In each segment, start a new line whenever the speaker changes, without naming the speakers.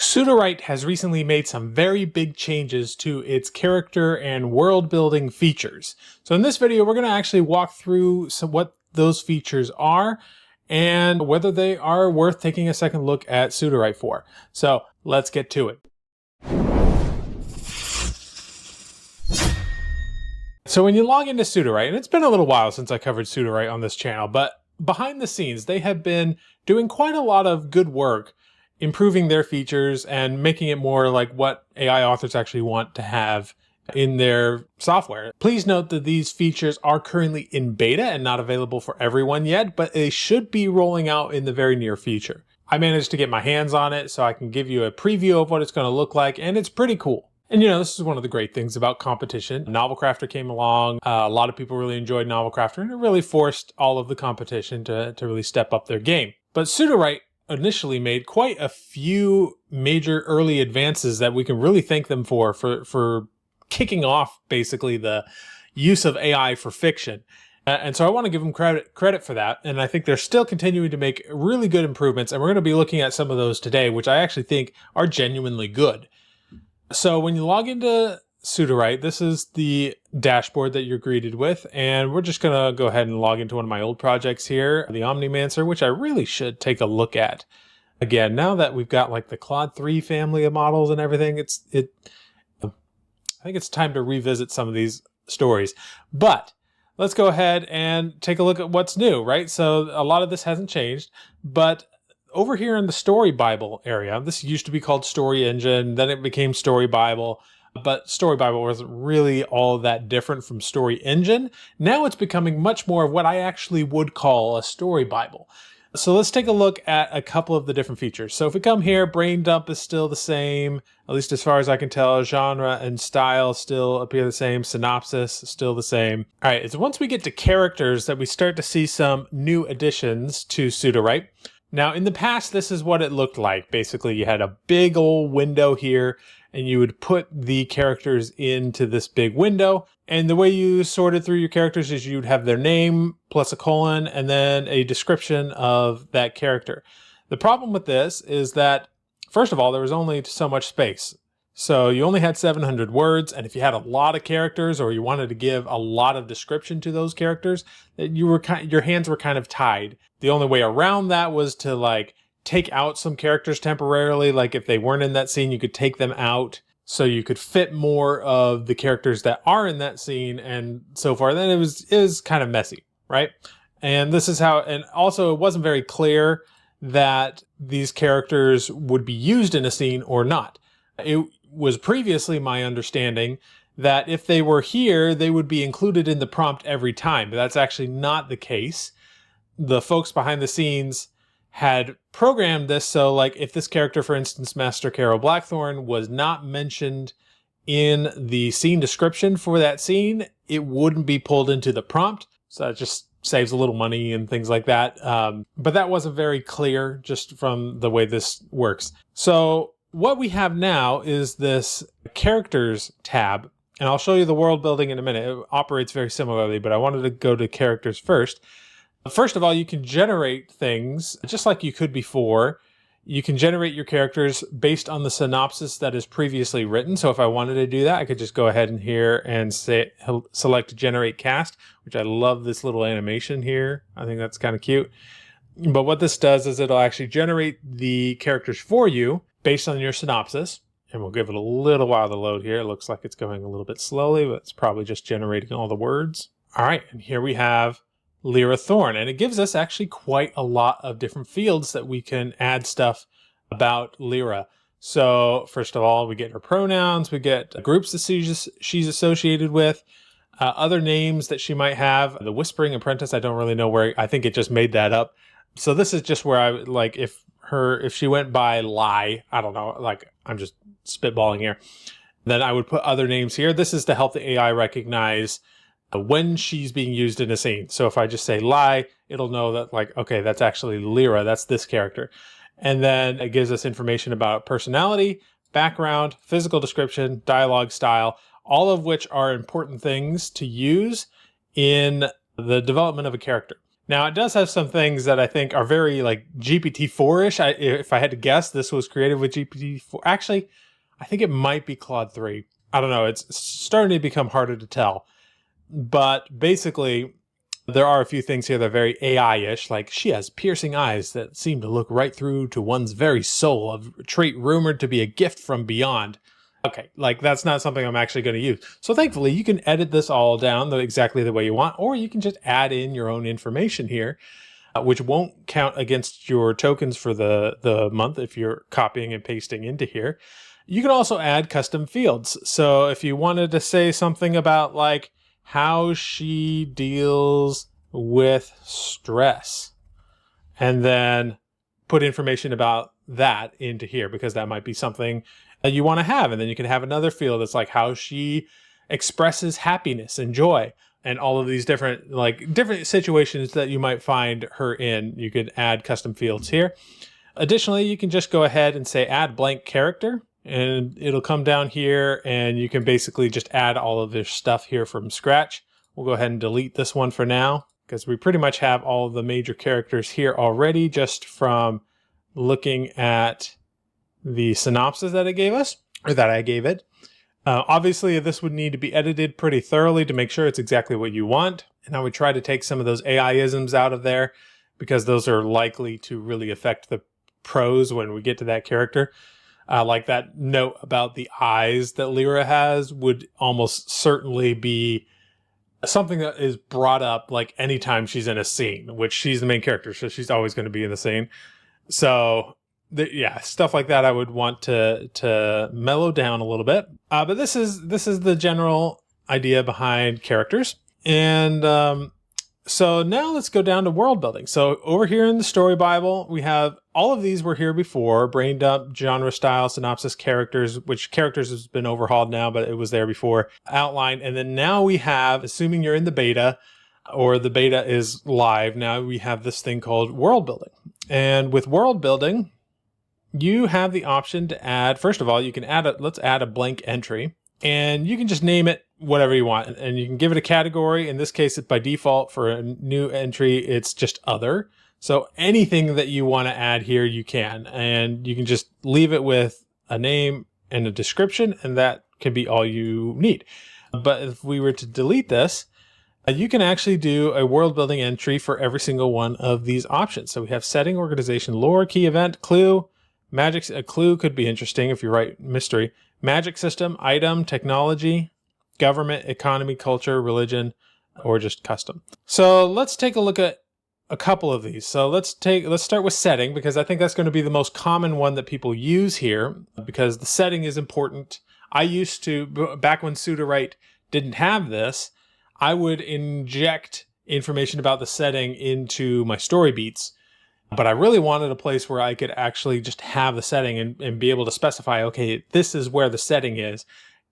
Sudowrite has recently made some very big changes to its character and world building features. So in this video, we're going to actually walk through what those features are and whether they are worth taking a second look at Sudowrite for. So let's get to it. So when you log into Sudowrite, and it's been a little while since I covered Sudowrite on this channel, but behind the scenes, they have been doing quite a lot of good work improving their features and making it more like what AI authors actually want to have in their software. Please note that these features are currently in beta and not available for everyone yet, but they should be rolling out in the very near future. I managed to get my hands on it so I can give you a preview of what it's going to look like, and it's pretty cool. And you know, this is one of the great things about competition. Novel Crafter came along, a lot of people really enjoyed Novel Crafter, and it really forced all of the competition to really step up their game. But Sudowrite initially made quite a few major early advances that we can really thank them for kicking off basically the use of AI for fiction. And so I want to give them credit for that. And I think they're still continuing to make really good improvements. And we're going to be looking at some of those today, which I actually think are genuinely good. So when you log into Sudowrite, this is the dashboard that you're greeted with, and we're just gonna go ahead and log into one of my old projects here, the Omnimancer, which I really should take a look at. Again, now that we've got like the Claude 3 family of models and everything, I think it's time to revisit some of these stories. But let's go ahead and take a look at what's new, right? So a lot of this hasn't changed, but over here in the Story Bible area, this used to be called Story Engine, then it became Story Bible. But Story Bible wasn't really all that different from Story Engine. Now it's becoming much more of what I actually would call a Story Bible. So let's take a look at a couple of the different features. So if we come here, brain dump is still the same, at least as far as I can tell. Genre and style still appear the same. Synopsis is still the same. All right, it's once we get to characters that we start to see some new additions to Sudowrite. Now, in the past, this is what it looked like. Basically, you had a big old window here, and you would put the characters into this big window. And the way you sorted through your characters is you'd have their name plus a colon and then a description of that character. The problem with this is that, first of all, there was only so much space. So you only had 700 words, and if you had a lot of characters or you wanted to give a lot of description to those characters, your hands were kind of tied. The only way around that was to like take out some characters temporarily. Like if they weren't in that scene, you could take them out so you could fit more of the characters that are in that scene and so far. Then it was kind of messy, right? And this is how, and also it wasn't very clear that these characters would be used in a scene or not. It was previously my understanding that if they were here, they would be included in the prompt every time, but that's actually not the case. The folks behind the scenes had programmed this so like if this character, for instance, Master Carol Blackthorn, was not mentioned in the scene description for that scene, it wouldn't be pulled into the prompt. So that just saves a little money and things like that. But that wasn't very clear just from the way this works. So what we have now is this characters tab, and I'll show you the world building in a minute. It operates very similarly, but I wanted to go to characters first. First of all, you can generate things just like you could before. You can generate your characters based on the synopsis that is previously written. So if I wanted to do that, I could just go ahead in here and select generate cast, which I love this little animation here. I think that's kind of cute. But what this does is it'll actually generate the characters for you based on your synopsis. And we'll give it a little while to load here. It looks like it's going a little bit slowly, but it's probably just generating all the words. All right, and here we have Lyra Thorn, and it gives us actually quite a lot of different fields that we can add stuff about Lyra. So first of all, we get her pronouns, we get groups that she's associated with, other names that she might have. The Whispering Apprentice, I don't really know where, I think it just made that up. So this is just where I would like, if she went by Lie, I don't know, like I'm just spitballing here, then I would put other names here. This is to help the AI recognize when she's being used in a scene. So if I just say Lie, it'll know that like, okay, that's actually Lyra, that's this character. And then it gives us information about personality, background, physical description, dialogue style, all of which are important things to use in the development of a character. Now, it does have some things that I think are very like GPT-4-ish. If I had to guess, this was created with GPT-4. Actually, I think it might be Claude 3. I don't know. It's starting to become harder to tell. But basically, there are a few things here that are very AI-ish, like she has piercing eyes that seem to look right through to one's very soul, a trait rumored to be a gift from beyond. Okay, like that's not something I'm actually going to use. So thankfully, you can edit this all down exactly the way you want, or you can just add in your own information here, which won't count against your tokens for the month if you're copying and pasting into here. You can also add custom fields. So if you wanted to say something about like how she deals with stress, and then put information about that into here, because that might be something that you want to have. And then you can have another field that's like how she expresses happiness and joy, and all of these different situations that you might find her in. You could add custom fields here. Additionally, you can just go ahead and say add blank character, and it'll come down here, and you can basically just add all of this stuff here from scratch. We'll go ahead and delete this one for now, because we pretty much have all of the major characters here already just from looking at the synopsis that it gave us, or that I gave it. Obviously, this would need to be edited pretty thoroughly to make sure it's exactly what you want. And I would try to take some of those AI-isms out of there, because those are likely to really affect the prose when we get to that character. Like that note about the eyes that Lyra has would almost certainly be something that is brought up like anytime she's in a scene, which she's the main character, so she's always going to be in the scene. So yeah, stuff like that I would want to mellow down a little bit. But this is the general idea behind characters. And so now let's go down to world building. So over here in the Story Bible, we have all of these were here before: brain dump, genre style, synopsis, characters, which characters has been overhauled now, but it was there before, outline. And then now we have, assuming you're in the beta or the beta is live, now we have this thing called world building. And with world building, you have the option to add, first of all, you can let's add a blank entry, and you can just name it whatever you want, and you can give it a category. In this case, by default for a new entry, it's just other. So anything that you want to add here, you can, and you can just leave it with a name and a description, and that can be all you need. But if we were to delete this, you can actually do a world building entry for every single one of these options. So we have setting, organization, lore, key event, clue, magic. A clue could be interesting if you write mystery, magic system, item, technology, government, economy, culture, religion, or just custom. So let's take a look at a couple of these. So let's start with setting, because I think that's going to be the most common one that people use here, because the setting is important. I used to, back when Sudowrite didn't have this, I would inject information about the setting into my story beats, but I really wanted a place where I could actually just have the setting and be able to specify, okay, this is where the setting is,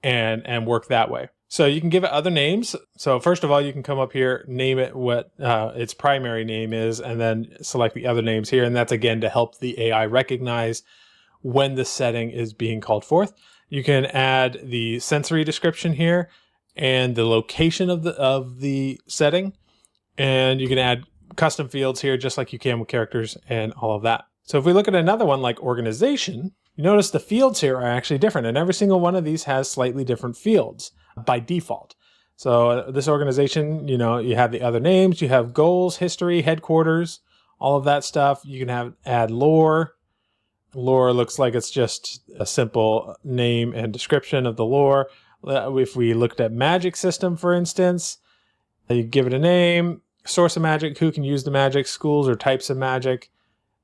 and work that way. So you can give it other names. So first of all, you can come up here, name it what its primary name is, and then select the other names here. And that's again to help the AI recognize when the setting is being called forth. You can add the sensory description here and the location of the setting. And you can add custom fields here, just like you can with characters and all of that. So if we look at another one like organization, you notice the fields here are actually different, and every single one of these has slightly different fields by default. So this organization, you have the other names, you have goals, history, headquarters, all of that stuff. You can add lore. Lore looks like it's just a simple name and description of the lore. If we looked at magic system, for instance, you give it a name, source of magic, who can use the magic, schools or types of magic,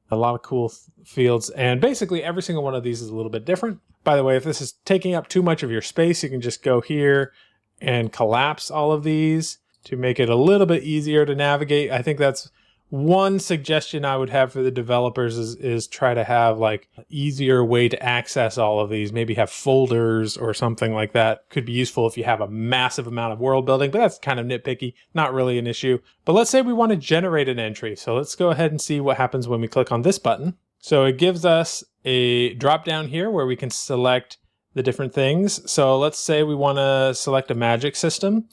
a lot of cool fields. And basically every single one of these is a little bit different. By the way, if this is taking up too much of your space, you can just go here and collapse all of these to make it a little bit easier to navigate. I think that's one suggestion I would have for the developers is try to have like an easier way to access all of these. Maybe have folders or something like that. Could be useful if you have a massive amount of world building, but that's kind of nitpicky, not really an issue. But let's say we want to generate an entry. So let's go ahead and see what happens when we click on this button. So it gives us a drop down here where we can select the different things. So let's say we want to select a magic system.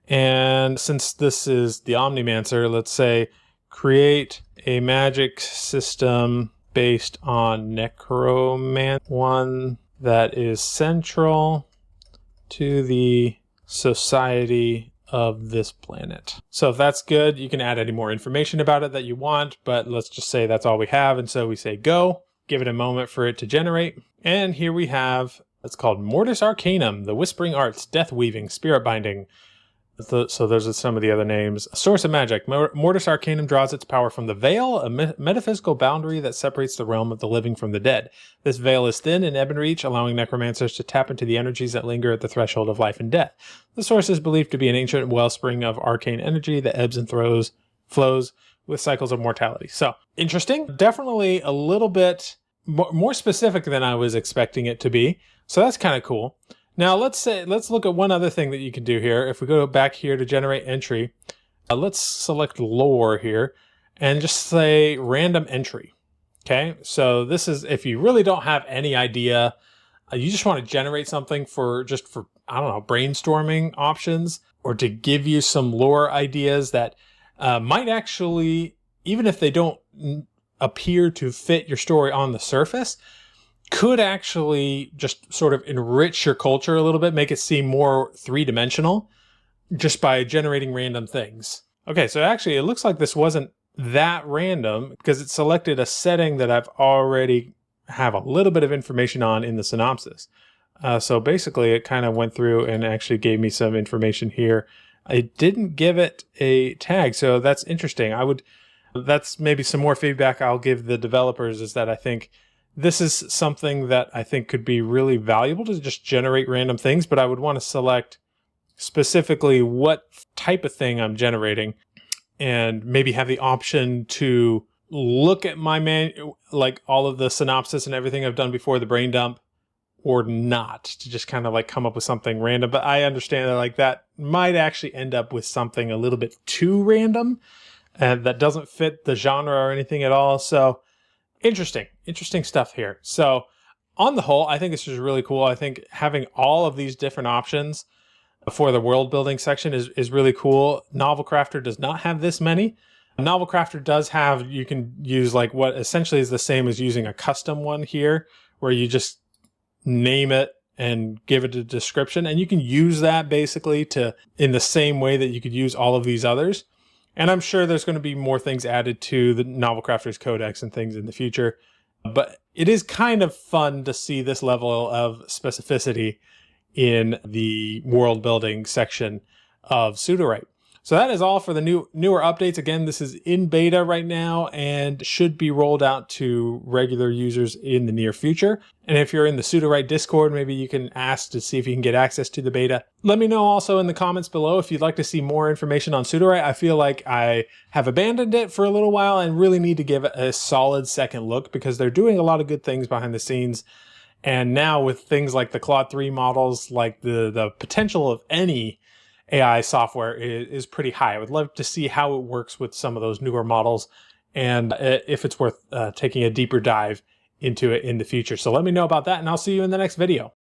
And since this is the Omnimancer, let's say create a magic system based on necromancy, one that is central to the society of this planet. So if that's good, you can add any more information about it that you want, but let's just say that's all we have. And so we say go, give it a moment for it to generate. And here we have, it's called Mortis Arcanum, the Whispering Arts, Death Weaving, Spirit Binding. So those are some of the other names. Source of magic. Mortis Arcanum draws its power from the veil, a metaphysical boundary that separates the realm of the living from the dead. This veil is thin and ebb and reach, allowing necromancers to tap into the energies that linger at the threshold of life and death. The source is believed to be an ancient wellspring of arcane energy that ebbs and flows with cycles of mortality. So, interesting. Definitely a little bit more specific than I was expecting it to be. So that's kind of cool. Now let's look at one other thing that you can do here. If we go back here to generate entry, let's select lore here and just say random entry. Okay, so this is if you really don't have any idea, you just want to generate something for I don't know, brainstorming options, or to give you some lore ideas that might actually, even if they don't appear to fit your story on the surface, could actually just sort of enrich your culture a little bit, make it seem more three-dimensional just by generating random things. Okay, so actually it looks like this wasn't that random because it selected a setting that I've already have a little bit of information on in the synopsis. So basically it kind of went through and actually gave me some information here. I didn't give it a tag, so that's interesting. That's maybe some more feedback I'll give the developers, is that I think this is something that I think could be really valuable to just generate random things, but I would want to select specifically what type of thing I'm generating and maybe have the option to look at my like all of the synopsis and everything I've done before the brain dump, or not, to just kind of like come up with something random. But I understand that like that might actually end up with something a little bit too random and that doesn't fit the genre or anything at all. So interesting stuff here. So on the whole, I think this is really cool. I think having all of these different options for the world building section is really cool. Novel Crafter does not have this many. Novel Crafter does have, you can use like what essentially is the same as using a custom one here, where you just name it and give it a description. And you can use that basically in the same way that you could use all of these others. And I'm sure there's going to be more things added to the Novel Crafter's Codex and things in the future. But it is kind of fun to see this level of specificity in the world building section of Sudowrite. So that is all for the newer updates. Again, this is in beta right now and should be rolled out to regular users in the near future. And if you're in the Sudowrite Discord, maybe you can ask to see if you can get access to the beta. Let me know also in the comments below if you'd like to see more information on Sudowrite. I feel like I have abandoned it for a little while and really need to give it a solid second look, because they're doing a lot of good things behind the scenes. And now with things like the Claude 3 models, like the potential of any AI software is pretty high. I would love to see how it works with some of those newer models, and if it's worth taking a deeper dive into it in the future. So let me know about that, and I'll see you in the next video.